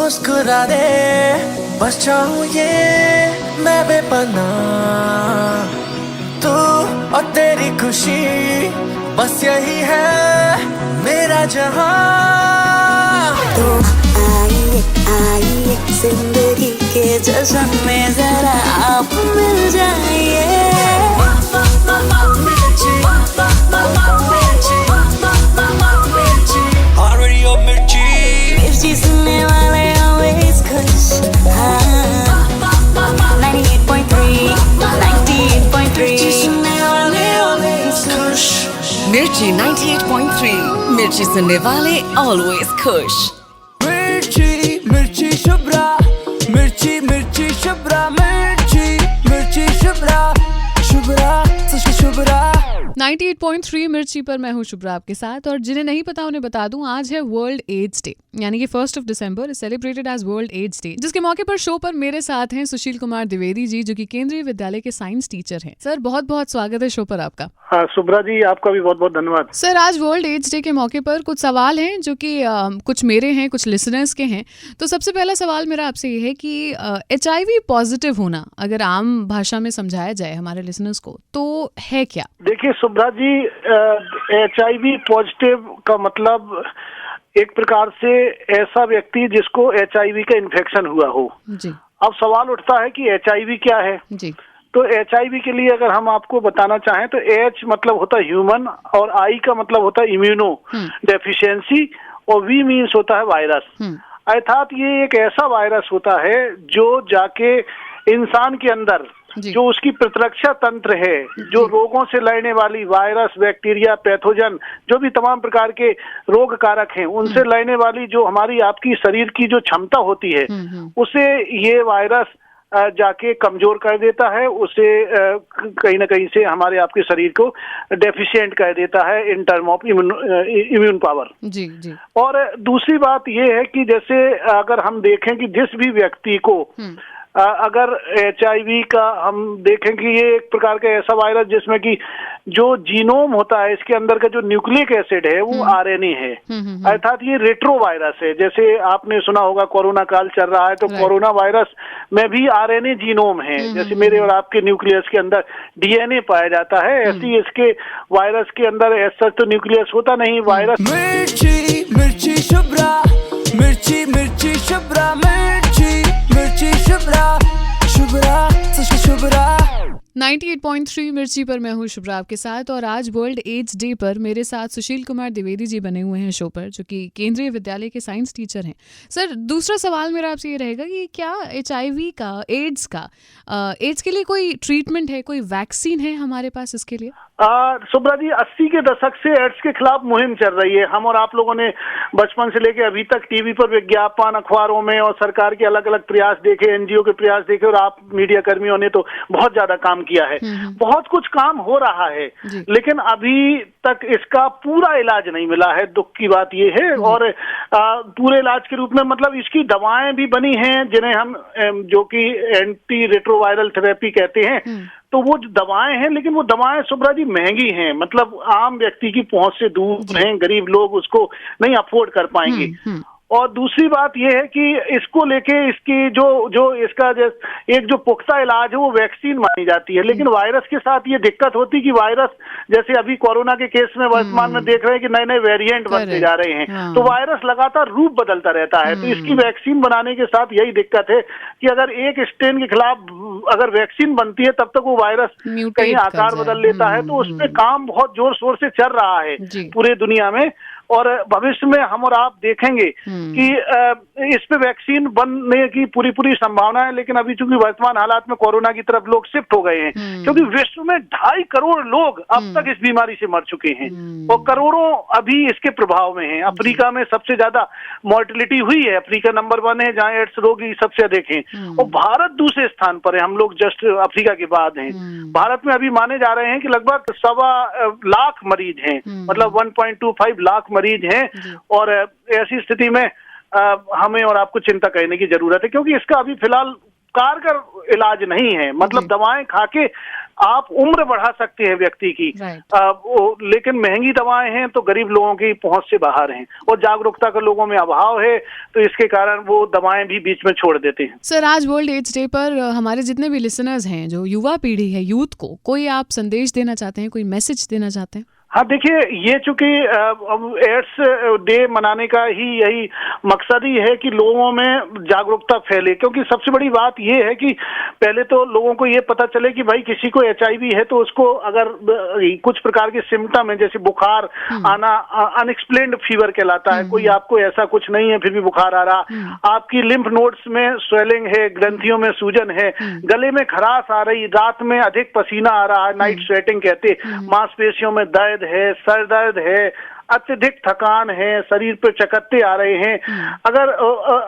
मुस्कुरा दे, बस चाहूँ ये मैं बेपनाह, तू और तेरी खुशी बस यही है मेरा जहां। तो आइए आइए जिंदगी के जश्न में जरा आप मिल जाइए। मिर्ची सुनने वाले always खुश। 98.3 98.3 सुनने वाले always खुश। मिर्ची 98.3 मिर्ची सुनने वाले ऑलवेज खुश। मिर्ची मिर्ची शुभ्रा, मिर्ची मिर्ची शुभ्रा, मिर्ची मिर्ची शुभ्रा, शुभ्रा शुभ्रा। 98.3 मिर्ची पर मैं हूँ शुभ्रा आपके साथ। और जिन्हें नहीं पता उन्हें बता दूं, आज है वर्ल्ड एड्स डे, यानी कि 1 December is celebrated as World AIDS Day, जिसके मौके पर शो पर मेरे साथ हैं सुशील कुमार द्विवेदी जी, जो कि केंद्रीय विद्यालय के साइंस टीचर हैं। सर बहुत बहुत स्वागत है शो पर आपका। हाँ शुभ्रा जी, आपका भी बहुत बहुत धन्यवाद। सर आज वर्ल्ड एड्स डे के मौके पर कुछ सवाल हैं जो कि कुछ मेरे हैं, कुछ लिसनर्स के हैं। तो सबसे पहला सवाल मेरा आपसे ये है कि HIV पॉजिटिव होना अगर आम भाषा में समझाया जाए हमारे लिसनर्स को तो है क्या? देखिए शुभ्रा जी, HIV पॉजिटिव का मतलब एक प्रकार से ऐसा व्यक्ति जिसको HIV का इन्फेक्शन हुआ हो। जी अब सवाल उठता है कि HIV क्या है। जी तो HIV के लिए अगर हम आपको बताना चाहें तो H मतलब होता है ह्यूमन, और I का मतलब होता है इम्यूनो डेफिशिएंसी, और V मीन्स होता है वायरस। अर्थात ये एक ऐसा वायरस होता है जो जाके इंसान के अंदर जो उसकी प्रतिरक्षा तंत्र है, जो रोगों से लड़ने वाली वायरस, बैक्टीरिया, पैथोजन, जो भी तमाम प्रकार के रोग कारक हैं, उनसे लड़ने वाली जो हमारी आपकी शरीर की जो क्षमता होती है, उसे ये वायरस जाके कमजोर कर देता है, उसे कहीं ना कहीं से हमारे आपके शरीर को डेफिशिएंट कर देता है in term of immune power. जी जी। और दूसरी बात ये है कि जैसे अगर हम देखें कि जिस भी व्यक्ति को अगर HIV का हम देखें कि ये एक प्रकार का ऐसा वायरस जिसमें कि जो जीनोम होता है, इसके अंदर का जो न्यूक्लिक एसिड है वो RNA है, अर्थात ये रेट्रो वायरस है। जैसे आपने सुना होगा कोरोना काल चल रहा है, तो कोरोना वायरस में भी RNA जीनोम है, जैसे मेरे और आपके न्यूक्लियस के अंदर DNA पाया जाता है, ऐसी इसके वायरस के अंदर ऐसा तो न्यूक्लियस होता नहीं। वायरस मिर्ची मिर्ची शुभ्रा, मिर्ची मिर्ची शुभ्रा, मिर्ची मिर्ची शुभ्रा, शुभ्रा शुभ्रा। 98.3 मिर्ची पर मैं हूँ शुभ्रा आपके साथ। और आज वर्ल्ड एड्स डे पर मेरे साथ सुशील कुमार द्विवेदी जी बने हुए हैं शो पर, जो कि केंद्रीय विद्यालय के साइंस टीचर हैं। सर दूसरा सवाल मेरा आपसे ये रहेगा कि क्या HIV का, एड्स के लिए कोई ट्रीटमेंट है, कोई वैक्सीन है हमारे पास इसके लिए? शुभ्रा जी, 80 के दशक से एड्स के खिलाफ मुहिम चल रही है। हम और आप लोगों ने बचपन से लेके अभी तक टीवी पर विज्ञापन, अखबारों में और सरकार के अलग अलग प्रयास देखे, NGO के प्रयास देखे, और आप मीडिया कर्मियों ने तो बहुत ज्यादा काम किया है। बहुत कुछ काम हो रहा है, लेकिन अभी तक इसका पूरा इलाज नहीं मिला है। दुख की बात ये है। और पूरे इलाज के रूप में मतलब इसकी दवाएं भी बनी हैं, जिन्हें हम जो कि एंटी रेट्रोवायरल थेरेपी कहते हैं। तो वो जो दवाएं हैं, लेकिन वो दवाएं शुभ्रा जी महंगी हैं, मतलब आम व्यक्ति की पहुंच से दूर हैं, गरीब लोग उसको नहीं अफोर्ड कर पाएंगे। और दूसरी बात यह है कि इसको लेके इसकी जो इसका एक जो पुख्ता इलाज है वो वैक्सीन मानी जाती है, लेकिन वायरस के साथ ये दिक्कत होती है कि वायरस, जैसे अभी कोरोना के केस में वर्तमान में देख रहे हैं कि नए नए वेरिएंट बनते जा रहे हैं, तो वायरस लगातार रूप बदलता रहता है। तो इसकी वैक्सीन बनाने के साथ यही दिक्कत है कि अगर एक स्ट्रेन के खिलाफ अगर वैक्सीन बनती है, तब तक वो वायरस कहीं आकार बदल लेता है। तो उसमें काम बहुत जोर शोर से चल रहा है पूरे दुनिया में। और भविष्य में हम और आप देखेंगे कि इस पे वैक्सीन बनने की पूरी संभावना है, लेकिन अभी चूंकि वर्तमान हालात में कोरोना की तरफ लोग शिफ्ट हो गए हैं, क्योंकि विश्व में 2.5 करोड़ लोग अब तक इस बीमारी से मर चुके हैं और करोड़ों अभी इसके प्रभाव में हैं। अफ्रीका में सबसे ज्यादा मॉर्टिलिटी हुई है, अफ्रीका नंबर 1 है जहाँ एड्स रोगी सबसे अधिक हैं, और भारत दूसरे स्थान पर है, हम लोग जस्ट अफ्रीका के बाद हैं। भारत में अभी माने जा रहे हैं कि लगभग 1.25 लाख मरीज हैं, मतलब 1.25 लाख मरीज हैं। और ऐसी स्थिति में हमें और आपको चिंता करने की जरूरत है, क्योंकि इसका अभी फिलहाल कारगर इलाज नहीं है। मतलब दवाएं खाके आप उम्र बढ़ा सकते हैं व्यक्ति की, लेकिन महंगी दवाएं हैं तो गरीब लोगों की पहुंच से बाहर हैं, और जागरूकता का लोगों में अभाव है, तो इसके कारण वो दवाएं भी बीच में छोड़ देते हैं। सर, आज वर्ल्ड एड्स डे पर हमारे जितने भी लिसनर्स हैं, जो युवा पीढ़ी है, यूथ को कोई आप संदेश देना चाहते हैं, कोई मैसेज देना चाहते हैं? हाँ, देखिए, ये चूंकि एड्स डे मनाने का ही यही मकसद ही है कि लोगों में जागरूकता फैले, क्योंकि सबसे बड़ी बात ये है कि पहले तो लोगों को ये पता चले कि भाई किसी को HIV है तो उसको अगर कुछ प्रकार के सिम्टम है, जैसे बुखार आना, अनएक्सप्लेन्ड फीवर कहलाता है, कोई आपको ऐसा कुछ नहीं है फिर भी बुखार आ रहा, आपकी लिम्फ नोड्स में स्वेलिंग है, ग्रंथियों में सूजन है, गले में खराश आ रही, रात में अधिक पसीना आ रहा है, नाइट स्वेटिंग कहते, मांसपेशियों में दर्द है, सर दर्द है, अत्यधिक थकान है, शरीर पे चकत्ते आ रहे हैं, अगर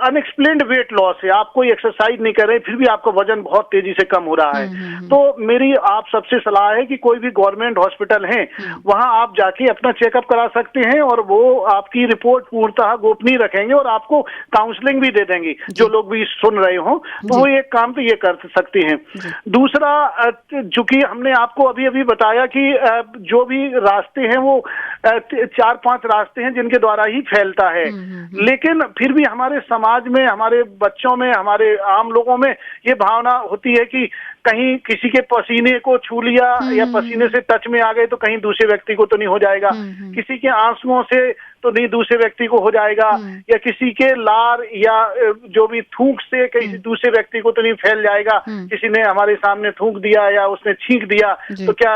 अनएक्सप्लेन्ड वेट लॉस है, आप कोई एक्सरसाइज नहीं कर रहे फिर भी आपका वजन बहुत तेजी से कम हो रहा है, तो मेरी आप सबसे सलाह है कि कोई भी गवर्नमेंट हॉस्पिटल है वहां आप जाके अपना चेकअप करा सकते हैं, और वो आपकी रिपोर्ट पूर्णतः गोपनीय रखेंगे और आपको काउंसलिंग भी दे देंगे, जो लोग भी सुन रहे हो, तो वो एक काम तो ये कर सकते हैं। दूसरा, चूंकि हमने आपको अभी अभी बताया कि जो भी रास्ते हैं वो 4-5 रास्ते हैं जिनके द्वारा ही फैलता है, लेकिन फिर भी हमारे समाज में, हमारे बच्चों में, हमारे आम लोगों में ये भावना होती है कि कहीं किसी के पसीने को छू लिया या पसीने से टच में आ गए तो कहीं दूसरे व्यक्ति को तो नहीं हो जाएगा, किसी के आंसुओं से तो नहीं दूसरे व्यक्ति को हो जाएगा, या किसी के लार या जो भी थूक से किसी दूसरे व्यक्ति को तो नहीं फैल जाएगा, किसी ने हमारे सामने थूक दिया या उसने छींक दिया तो क्या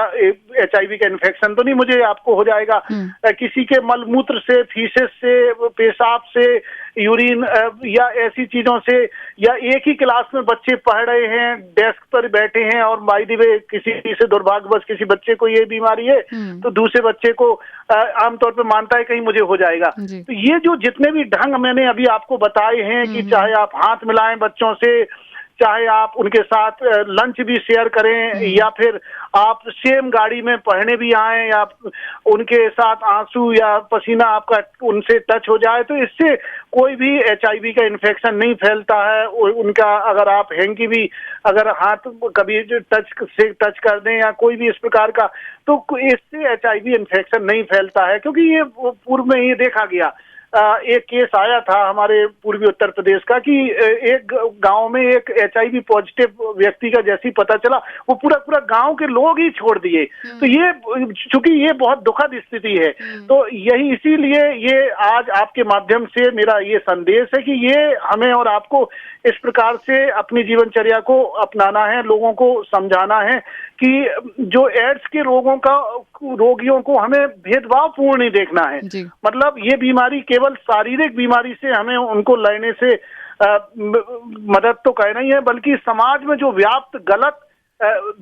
HIV का इन्फेक्शन तो नहीं मुझे आपको हो जाएगा, किसी के मलमूत्र से, फीसेस से, पेशाब से, यूरिन या ऐसी चीजों से, या एक ही क्लास में बच्चे पढ़ रहे हैं, डेस्क पर बैठे हैं और बाय द वे किसी से दुर्भाग्यवश किसी बच्चे को ये बीमारी है तो दूसरे बच्चे को आमतौर पर मानता है कहीं मुझे हो जाएगा। तो ये जो जितने भी ढंग मैंने अभी आपको बताए हैं कि चाहे आप हाथ मिलाएं बच्चों से, चाहे आप उनके साथ लंच भी शेयर करें, या फिर आप सेम गाड़ी में पढ़ने भी आए, या उनके साथ आंसू या पसीना आपका उनसे टच हो जाए, तो इससे कोई भी HIV का इन्फेक्शन नहीं फैलता है। उनका अगर आप हैंकी भी अगर हाथ कभी टच कर दें या कोई भी इस प्रकार का, तो इससे HIV इन्फेक्शन नहीं फैलता है, क्योंकि ये पूर्व में ही देखा गया। एक केस आया था हमारे पूर्वी उत्तर प्रदेश का कि एक गांव में एक HIV पॉजिटिव व्यक्ति का जैसे ही पता चला वो पूरा गांव के लोग ही छोड़ दिए। तो ये चूंकि ये बहुत दुखद स्थिति है, तो यही इसीलिए ये आज आपके माध्यम से मेरा ये संदेश है कि ये हमें और आपको इस प्रकार से अपनी जीवनचर्या को अपनाना है, लोगों को समझाना है कि जो एड्स के रोगियों को हमें भेदभाव पूर्ण नहीं देखना है। मतलब ये बीमारी केवल शारीरिक बीमारी से हमें उनको लड़ने से मदद तो कहना ही है, बल्कि समाज में जो व्याप्त गलत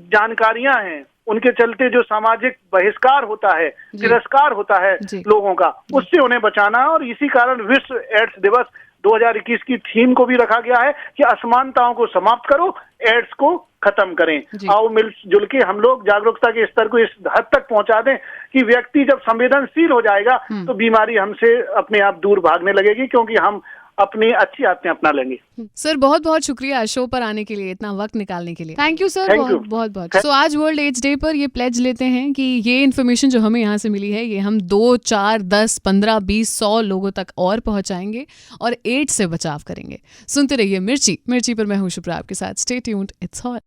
जानकारियां हैं उनके चलते जो सामाजिक बहिष्कार होता है, तिरस्कार होता है लोगों का, उससे उन्हें बचाना है। और इसी कारण विश्व एड्स दिवस 2021 की थीम को भी रखा गया है कि असमानताओं को समाप्त करो, एड्स को खत्म करें। आओ मिलजुल के हम लोग जागरूकता के स्तर को इस हद तक पहुंचा दें कि व्यक्ति जब संवेदनशील हो जाएगा तो बीमारी हमसे अपने आप दूर भागने लगेगी, क्योंकि हम अपनी अच्छी आदतें अपना लेंगे। सर बहुत बहुत शुक्रिया शो पर आने के लिए, इतना वक्त निकालने के लिए। थैंक यू सर, बहुत बहुत। सो आज वर्ल्ड एड्स डे पर ये प्लेज लेते हैं कि ये इन्फॉर्मेशन जो हमें यहाँ से मिली है ये हम 2, 4, 10, 15, 20, 100 लोगों तक और पहुंचाएंगे और एड्स से बचाव करेंगे। सुनते रहिए मिर्ची पर मैं हूँ शुभ्रा आपके साथ। Stay tuned, it's hot.